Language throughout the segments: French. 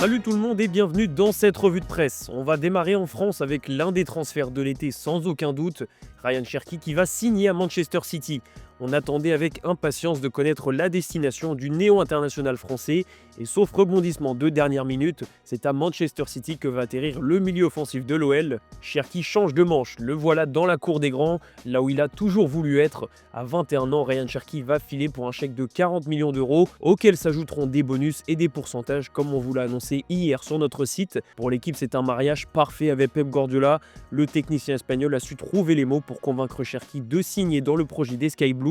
Salut tout le monde et bienvenue dans cette revue de presse. On va démarrer en France avec l'un des transferts de l'été sans aucun doute, Ryan Cherki qui va signer à Manchester City. On attendait avec impatience de connaître la destination du néo-international français et sauf rebondissement de dernière minute, c'est à Manchester City que va atterrir le milieu offensif de l'OL. Cherki change de manche, le voilà dans la cour des grands, là où il a toujours voulu être. À 21 ans, Ryan Cherki va filer pour un chèque de 40 millions d'euros, auxquels s'ajouteront des bonus et des pourcentages comme on vous l'a annoncé hier sur notre site. Pour l'équipe, c'est un mariage parfait avec Pep Guardiola. Le technicien espagnol a su trouver les mots pour convaincre Cherki de signer dans le projet des Sky Blues.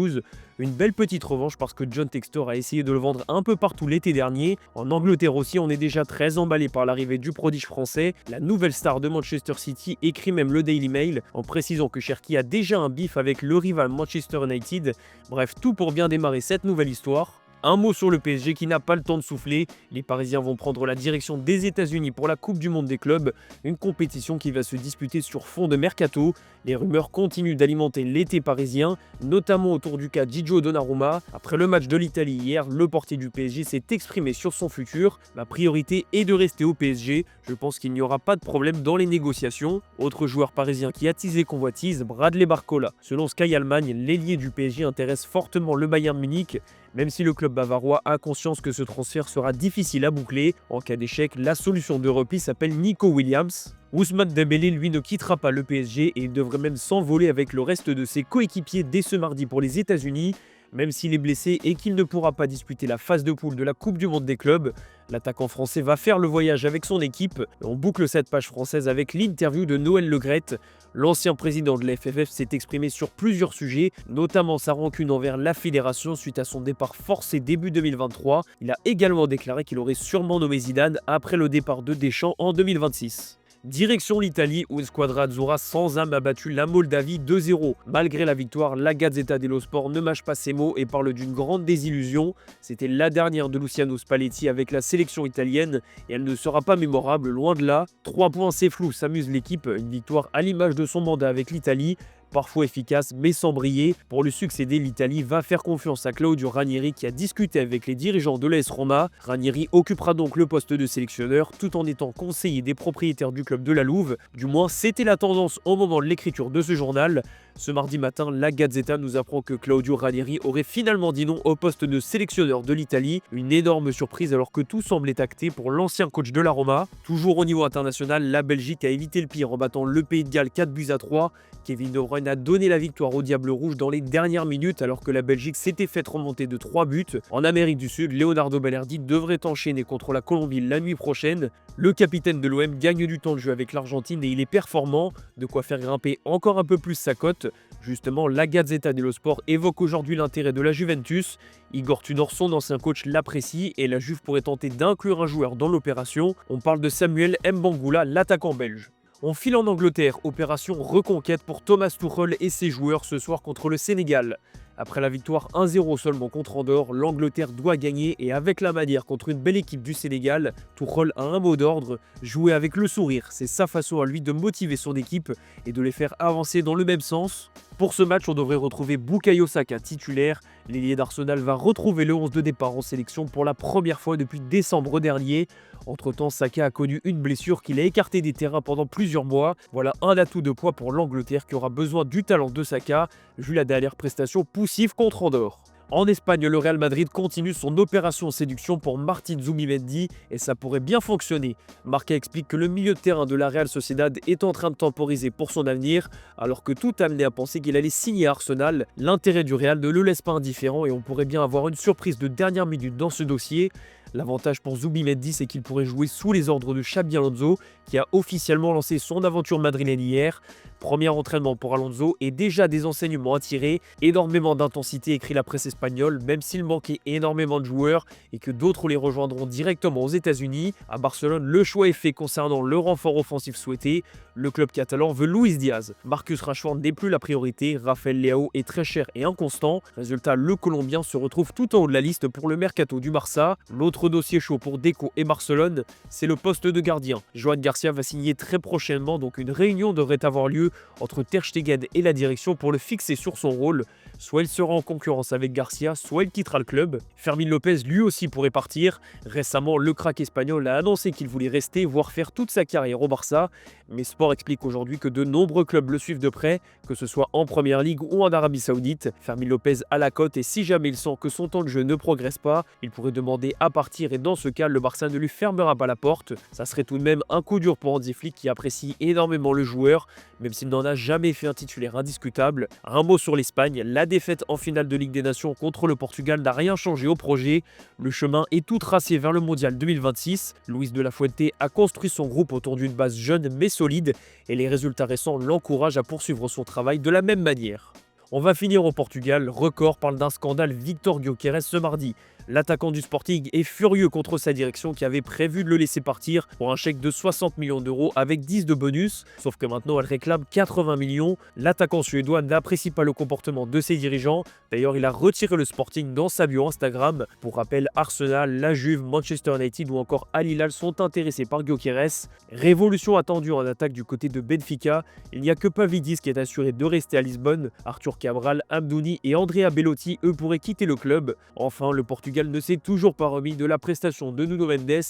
Une belle petite revanche parce que John Textor a essayé de le vendre un peu partout l'été dernier. En Angleterre aussi, on est déjà très emballé par l'arrivée du prodige français. La nouvelle star de Manchester City écrit même le Daily Mail en précisant que Cherki a déjà un bif avec le rival Manchester United. Bref, tout pour bien démarrer cette nouvelle histoire. Un mot sur le PSG qui n'a pas le temps de souffler. Les Parisiens vont prendre la direction des États-Unis pour la Coupe du Monde des clubs, une compétition qui va se disputer sur fond de mercato. Les rumeurs continuent d'alimenter l'été parisien, notamment autour du cas Gigio Donnarumma. Après le match de l'Italie hier, le portier du PSG s'est exprimé sur son futur. Ma priorité est de rester au PSG. Je pense qu'il n'y aura pas de problème dans les négociations. Autre joueur parisien qui a teasé convoitise, Bradley Barcola. Selon Sky Allemagne, l'ailier du PSG intéresse fortement le Bayern Munich. Même si le club bavarois a conscience que ce transfert sera difficile à boucler, en cas d'échec, la solution de repli s'appelle Nico Williams. Ousmane Dembélé, lui, ne quittera pas le PSG et il devrait même s'envoler avec le reste de ses coéquipiers dès ce mardi pour les États-Unis. Même s'il est blessé et qu'il ne pourra pas disputer la phase de poule de la Coupe du Monde des clubs, l'attaquant français va faire le voyage avec son équipe. On boucle cette page française avec l'interview de Noël Le Graët. L'ancien président de la FFF s'est exprimé sur plusieurs sujets, notamment sa rancune envers la fédération suite à son départ forcé début 2023. Il a également déclaré qu'il aurait sûrement nommé Zidane après le départ de Deschamps en 2026. Direction l'Italie où une squadra azzurra sans âme a battu la Moldavie 2-0. Malgré la victoire, la Gazzetta dello Sport ne mâche pas ses mots et parle d'une grande désillusion. C'était la dernière de Luciano Spalletti avec la sélection italienne et elle ne sera pas mémorable, loin de là. 3 points, c'est flou, s'amuse l'équipe. Une victoire à l'image de son mandat avec l'Italie. Parfois efficace mais sans briller. Pour lui succéder, l'Italie va faire confiance à Claudio Ranieri qui a discuté avec les dirigeants de l'AS Roma. Ranieri occupera donc le poste de sélectionneur tout en étant conseiller des propriétaires du club de la Louve. Du moins, c'était la tendance au moment de l'écriture de ce journal. Ce mardi matin, la Gazzetta nous apprend que Claudio Ranieri aurait finalement dit non au poste de sélectionneur de l'Italie. Une énorme surprise alors que tout semblait acté pour l'ancien coach de la Roma. Toujours au niveau international, la Belgique a évité le pire en battant le Pays de Galles 4-3. Kevin De Bruyne a donné la victoire au Diable Rouge dans les dernières minutes alors que la Belgique s'était fait remonter de 3 buts. En Amérique du Sud, Leonardo Balerdi devrait enchaîner contre la Colombie la nuit prochaine. Le capitaine de l'OM gagne du temps de jeu avec l'Argentine et il est performant, de quoi faire grimper encore un peu plus sa cote. Justement, la Gazzetta dello Sport évoque aujourd'hui l'intérêt de la Juventus. Igor Tudor, son ancien coach, l'apprécie et la Juve pourrait tenter d'inclure un joueur dans l'opération. On parle de Samuel Mbangula, l'attaquant belge. On file en Angleterre, opération reconquête pour Thomas Tuchel et ses joueurs ce soir contre le Sénégal. Après la victoire 1-0 seulement contre Andorre, l'Angleterre doit gagner et avec la manière contre une belle équipe du Sénégal, Tuchel a un mot d'ordre, jouer avec le sourire. C'est sa façon à lui de motiver son équipe et de les faire avancer dans le même sens. Pour ce match, on devrait retrouver Bukayo Saka titulaire. L'ailier d'Arsenal va retrouver le 11 de départ en sélection pour la première fois depuis décembre dernier. Entre-temps, Saka a connu une blessure qui l'a écarté des terrains pendant plusieurs mois. Voilà un atout de poids pour l'Angleterre qui aura besoin du talent de Saka, vu la dernière prestation poussive contre Andorre. En Espagne, le Real Madrid continue son opération séduction pour Martin Zubimendi et ça pourrait bien fonctionner. Marca explique que le milieu de terrain de la Real Sociedad est en train de temporiser pour son avenir, alors que tout amenait à penser qu'il allait signer à Arsenal. L'intérêt du Real ne le laisse pas indifférent et on pourrait bien avoir une surprise de dernière minute dans ce dossier. L'avantage pour Zubimendi, c'est qu'il pourrait jouer sous les ordres de Xabi Alonso, qui a officiellement lancé son aventure madrilène hier. Premier entraînement pour Alonso et déjà des enseignements à tirer. Énormément d'intensité, écrit la presse espagnole, même s'il manquait énormément de joueurs et que d'autres les rejoindront directement aux États-Unis. À Barcelone, le choix est fait concernant le renfort offensif souhaité. Le club catalan veut Luis Diaz. Marcus Rashford n'est plus la priorité. Rafael Leao est très cher et inconstant. Résultat, le Colombien se retrouve tout en haut de la liste pour le mercato du Barça. L'autre dossier chaud pour Deco et Barcelone, c'est le poste de gardien. Joan Garcia va signer très prochainement, donc une réunion devrait avoir lieu entre Ter Stegen et la direction pour le fixer sur son rôle. Soit il sera en concurrence avec Garcia, soit il quittera le club. Fermin Lopez lui aussi pourrait partir. Récemment, le crack espagnol a annoncé qu'il voulait rester, voire faire toute sa carrière au Barça. Mais Sport explique aujourd'hui que de nombreux clubs le suivent de près, que ce soit en Première Ligue ou en Arabie Saoudite. Fermin Lopez a la cote et si jamais il sent que son temps de jeu ne progresse pas, il pourrait demander à partir et dans ce cas, le Barça ne lui fermera pas la porte. Ça serait tout de même un coup dur pour Hansi Flick qui apprécie énormément le joueur, même s'il n'en a jamais fait un titulaire indiscutable. Un mot sur l'Espagne, la défaite en finale de Ligue des Nations contre le Portugal n'a rien changé au projet. Le chemin est tout tracé vers le Mondial 2026. Luis de la Fuente a construit son groupe autour d'une base jeune mais solide et les résultats récents l'encouragent à poursuivre son travail de la même manière. On va finir au Portugal. Record parle d'un scandale Victor Gyökeres ce mardi. L'attaquant du Sporting est furieux contre sa direction qui avait prévu de le laisser partir pour un chèque de 60 millions d'euros avec 10 de bonus. Sauf que maintenant elle réclame 80 millions. L'attaquant suédois n'apprécie pas le comportement de ses dirigeants. D'ailleurs, il a retiré le Sporting dans sa bio Instagram. Pour rappel, Arsenal, la Juve, Manchester United ou encore Al Hilal sont intéressés par Gyökeres. Révolution attendue en attaque du côté de Benfica. Il n'y a que Pavlidis qui est assuré de rester à Lisbonne. Arthur Cabral, Amdouni et Andrea Bellotti, eux, pourraient quitter le club. Enfin, le Portugal ne s'est toujours pas remis de la prestation de Nuno Mendes.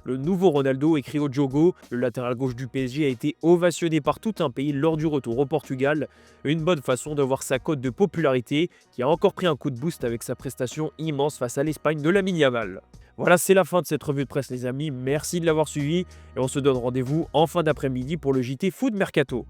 Le nouveau Ronaldo, écrit au Diogo, le latéral gauche du PSG a été ovationné par tout un pays lors du retour au Portugal. Une bonne façon de voir sa cote de popularité qui a encore pris un coup de boost avec sa prestation immense face à l'Espagne de Lamine Yamal. Voilà, c'est la fin de cette revue de presse les amis, merci de l'avoir suivi et on se donne rendez-vous en fin d'après-midi pour le JT Foot Mercato.